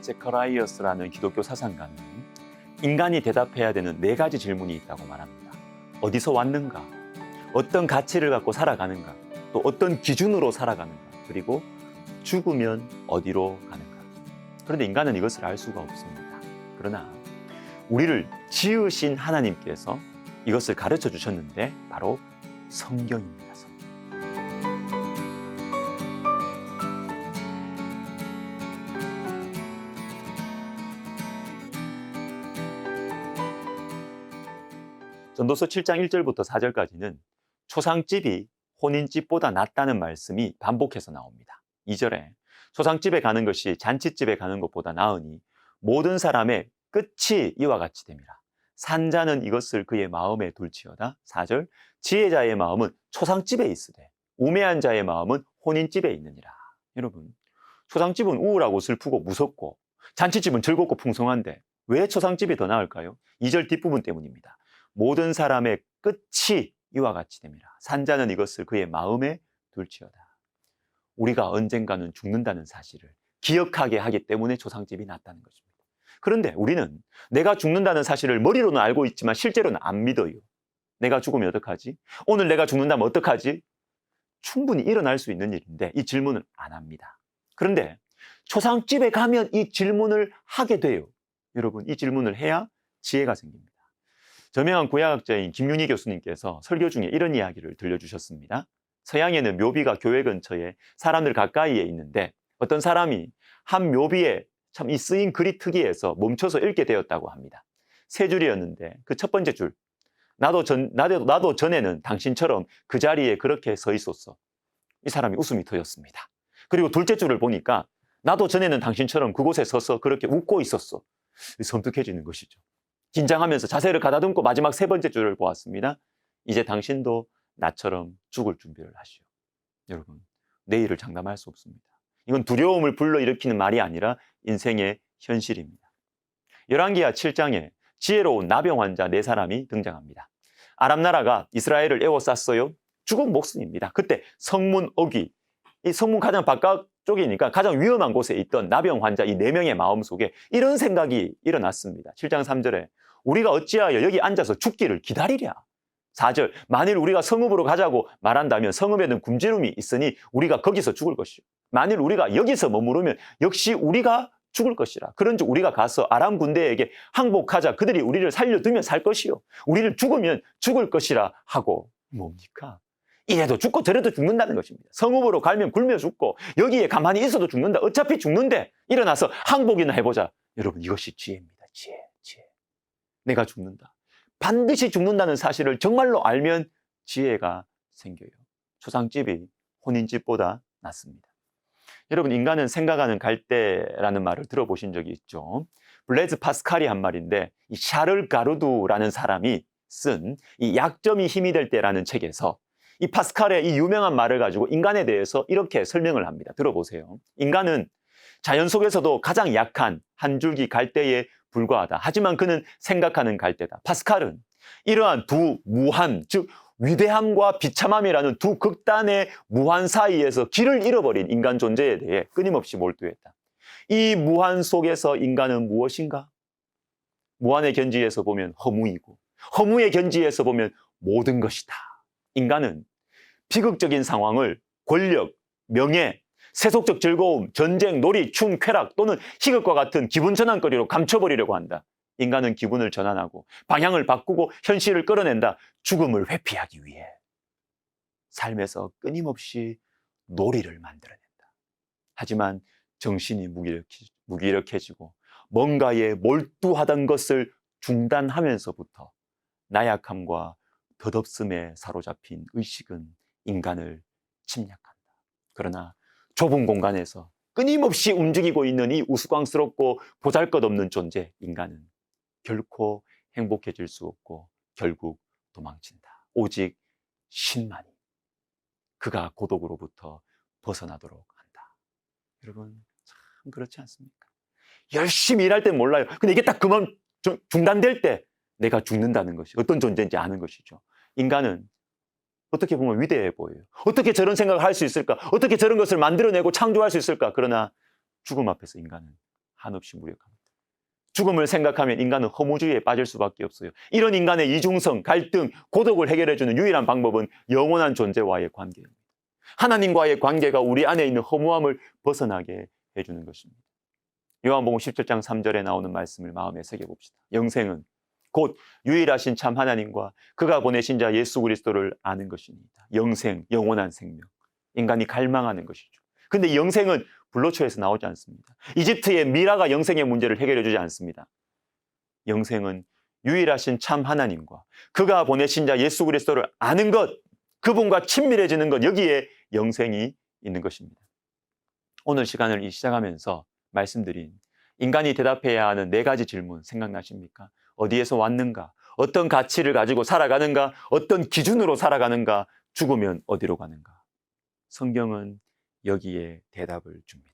제커라이어스라는 기독교 사상가는 인간이 대답해야 되는 4가지 질문이 있다고 말합니다. 어디서 왔는가? 어떤 가치를 갖고 살아가는가? 또 어떤 기준으로 살아가는가? 그리고 죽으면 어디로 가는가? 그런데 인간은 이것을 알 수가 없습니다. 그러나 우리를 지으신 하나님께서 이것을 가르쳐 주셨는데 바로 성경입니다. 전도서 7장 1절부터 4절까지는 초상집이 혼인집보다 낫다는 말씀이 반복해서 나옵니다. 2절에 초상집에 가는 것이 잔치집에 가는 것보다 나으니 모든 사람의 끝이 이와 같이 됨이라. 산자는 이것을 그의 마음에 둘지어다. 4절 지혜자의 마음은 초상집에 있으되 우매한 자의 마음은 혼인집에 있느니라. 여러분, 초상집은 우울하고 슬프고 무섭고 잔치집은 즐겁고 풍성한데 왜 초상집이 더 나을까요? 2절 뒷부분 때문입니다. 모든 사람의 끝이 이와 같이 됨이라. 산자는 이것을 그의 마음에 둘지어다. 우리가 언젠가는 죽는다는 사실을 기억하게 하기 때문에 초상집이 낫다는 것입니다. 그런데 우리는 내가 죽는다는 사실을 머리로는 알고 있지만 실제로는 안 믿어요. 내가 죽으면 어떡하지? 오늘 내가 죽는다면 어떡하지? 충분히 일어날 수 있는 일인데 이 질문을 안 합니다. 그런데 초상집에 가면 이 질문을 하게 돼요. 여러분, 이 질문을 해야 지혜가 생깁니다. 저명한 구약학자인 김윤희 교수님께서 설교 중에 이런 이야기를 들려주셨습니다. 서양에는 묘비가 교회 근처에 사람들 가까이에 있는데 어떤 사람이 한 묘비에 참 이 쓰인 글이 특이해서 멈춰서 읽게 되었다고 합니다. 3줄이었는데 그 첫 번째 줄, 나도 전에는 당신처럼 그 자리에 그렇게 서 있었어. 이 사람이 웃음이 터졌습니다. 그리고 둘째 줄을 보니까 나도 전에는 당신처럼 그곳에 서서 그렇게 웃고 있었어. 섬뜩해지는 것이죠. 긴장하면서 자세를 가다듬고 마지막 3번째 줄을 보았습니다. 이제 당신도 나처럼 죽을 준비를 하시오. 여러분, 내일을 장담할 수 없습니다. 이건 두려움을 불러일으키는 말이 아니라 인생의 현실입니다. 열왕기하 7장에 지혜로운 나병 환자 4사람이 등장합니다. 아람 나라가 이스라엘을 에워쌌어요. 죽은 목숨입니다. 그때 성문 어귀, 이 성문 가장 바깥쪽이니까 가장 위험한 곳에 있던 나병 환자 이 4명의 마음속에 이런 생각이 일어났습니다. 7장 3절에 우리가 어찌하여 여기 앉아서 죽기를 기다리랴. 4절 만일 우리가 성읍으로 가자고 말한다면 성읍에는 굶주림이 있으니 우리가 거기서 죽을 것이요. 만일 우리가 여기서 머무르면 역시 우리가 죽을 것이라. 그런즉 우리가 가서 아람 군대에게 항복하자. 그들이 우리를 살려두면 살 것이요 우리를 죽으면 죽을 것이라 하고. 뭡니까? 이래도 죽고 저래도 죽는다는 것입니다. 성읍으로 가면 굶어 죽고 여기에 가만히 있어도 죽는다. 어차피 죽는데 일어나서 항복이나 해보자. 여러분, 이것이 지혜입니다. 지혜. 내가 죽는다. 반드시 죽는다는 사실을 정말로 알면 지혜가 생겨요. 초상집이 혼인집보다 낫습니다. 여러분, 인간은 생각하는 갈대라는 말을 들어보신 적이 있죠. 블레즈 파스칼이 한 말인데 이 샤를 가루두라는 사람이 쓴 이 약점이 힘이 될 때라는 책에서 이 파스칼의 이 유명한 말을 가지고 인간에 대해서 이렇게 설명을 합니다. 들어보세요. 인간은 자연 속에서도 가장 약한 한 줄기 갈대에 불과하다. 하지만 그는 생각하는 갈대다. 파스칼은 이러한 두 무한, 즉 위대함과 비참함이라는 두 극단의 무한 사이에서 길을 잃어버린 인간 존재에 대해 끊임없이 몰두했다. 이 무한 속에서 인간은 무엇인가? 무한의 견지에서 보면 허무이고 허무의 견지에서 보면 모든 것이다. 인간은 비극적인 상황을 권력, 명예, 세속적 즐거움, 전쟁, 놀이, 춤, 쾌락 또는 희극과 같은 기분 전환거리로 감춰버리려고 한다. 인간은 기분을 전환하고 방향을 바꾸고 현실을 끌어낸다. 죽음을 회피하기 위해 삶에서 끊임없이 놀이를 만들어낸다. 하지만 정신이 무기력해지고 뭔가에 몰두하던 것을 중단하면서부터 나약함과 덧없음에 사로잡힌 의식은 인간을 침략한다. 그러나 좁은 공간에서 끊임없이 움직이고 있는 이 우스꽝스럽고 보잘것없는 존재 인간은 결코 행복해질 수 없고 결국 도망친다. 오직 신만이 그가 고독으로부터 벗어나도록 한다. 여러분, 참 그렇지 않습니까? 열심히 일할 땐 몰라요. 근데 이게 딱 그만 중단될 때 내가 죽는다는 것이 어떤 존재인지 아는 것이죠. 인간은 어떻게 보면 위대해 보여요. 어떻게 저런 생각을 할 수 있을까? 어떻게 저런 것을 만들어내고 창조할 수 있을까? 그러나 죽음 앞에서 인간은 한없이 무력합니다. 죽음을 생각하면 인간은 허무주의에 빠질 수밖에 없어요. 이런 인간의 이중성, 갈등, 고독을 해결해주는 유일한 방법은 영원한 존재와의 관계입니다. 하나님과의 관계가 우리 안에 있는 허무함을 벗어나게 해주는 것입니다. 요한복음 17장 3절에 나오는 말씀을 마음에 새겨봅시다. 영생은 곧 유일하신 참 하나님과 그가 보내신 자 예수 그리스도를 아는 것입니다. 영생, 영원한 생명. 인간이 갈망하는 것이죠. 근데 영생은 불로초에서 나오지 않습니다. 이집트의 미라가 영생의 문제를 해결해 주지 않습니다. 영생은 유일하신 참 하나님과 그가 보내신 자 예수 그리스도를 아는 것, 그분과 친밀해지는 것, 여기에 영생이 있는 것입니다. 오늘 시간을 시작하면서 말씀드린 인간이 대답해야 하는 4가지 질문 생각나십니까? 어디에서 왔는가? 어떤 가치를 가지고 살아가는가? 어떤 기준으로 살아가는가? 죽으면 어디로 가는가? 성경은 여기에 대답을 줍니다.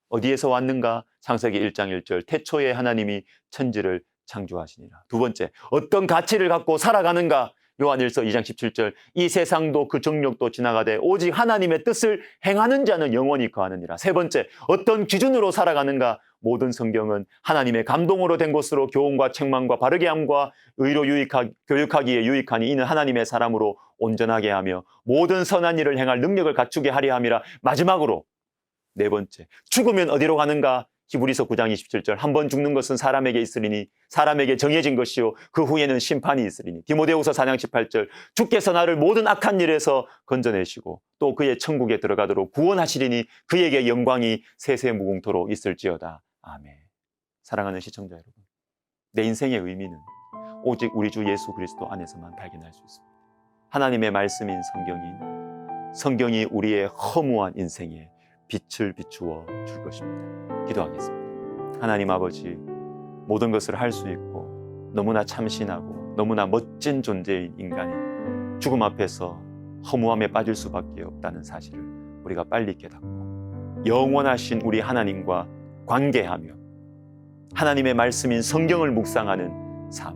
어디에서 왔는가? 창세기 1장 1절 태초에 하나님이 천지를 창조하시니라. 2번째, 어떤 가치를 갖고 살아가는가? 요한일서 2장 17절 이 세상도 그 정욕도 지나가되 오직 하나님의 뜻을 행하는 자는 영원히 거하느니라. 3번째, 어떤 기준으로 살아가는가? 모든 성경은 하나님의 감동으로 된 것으로 교훈과 책망과 바르게 함과 의로 교육하기에 유익하니 이는 하나님의 사람으로 온전하게 하며 모든 선한 일을 행할 능력을 갖추게 하려 함이라. 마지막으로 4번째, 죽으면 어디로 가는가? 히브리서 9장 27절 한 번 죽는 것은 사람에게 있으리니 사람에게 정해진 것이요 그 후에는 심판이 있으리니. 디모데후서 4장 18절 주께서 나를 모든 악한 일에서 건져내시고 또 그의 천국에 들어가도록 구원하시리니 그에게 영광이 세세무궁토로 있을지어다. 아멘. 사랑하는 시청자 여러분, 내 인생의 의미는 오직 우리 주 예수 그리스도 안에서만 발견할 수 있습니다. 하나님의 말씀인 성경이 우리의 허무한 인생에 빛을 비추어 줄 것입니다. 기도하겠습니다. 하나님 아버지, 모든 것을 할 수 있고 너무나 참신하고 너무나 멋진 존재인 인간이 죽음 앞에서 허무함에 빠질 수밖에 없다는 사실을 우리가 빨리 깨닫고 영원하신 우리 하나님과 관계하며 하나님의 말씀인 성경을 묵상하는 삶,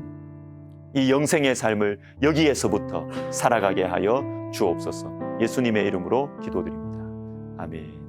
이 영생의 삶을 여기에서부터 살아가게 하여 주옵소서. 예수님의 이름으로 기도드립니다. 아멘.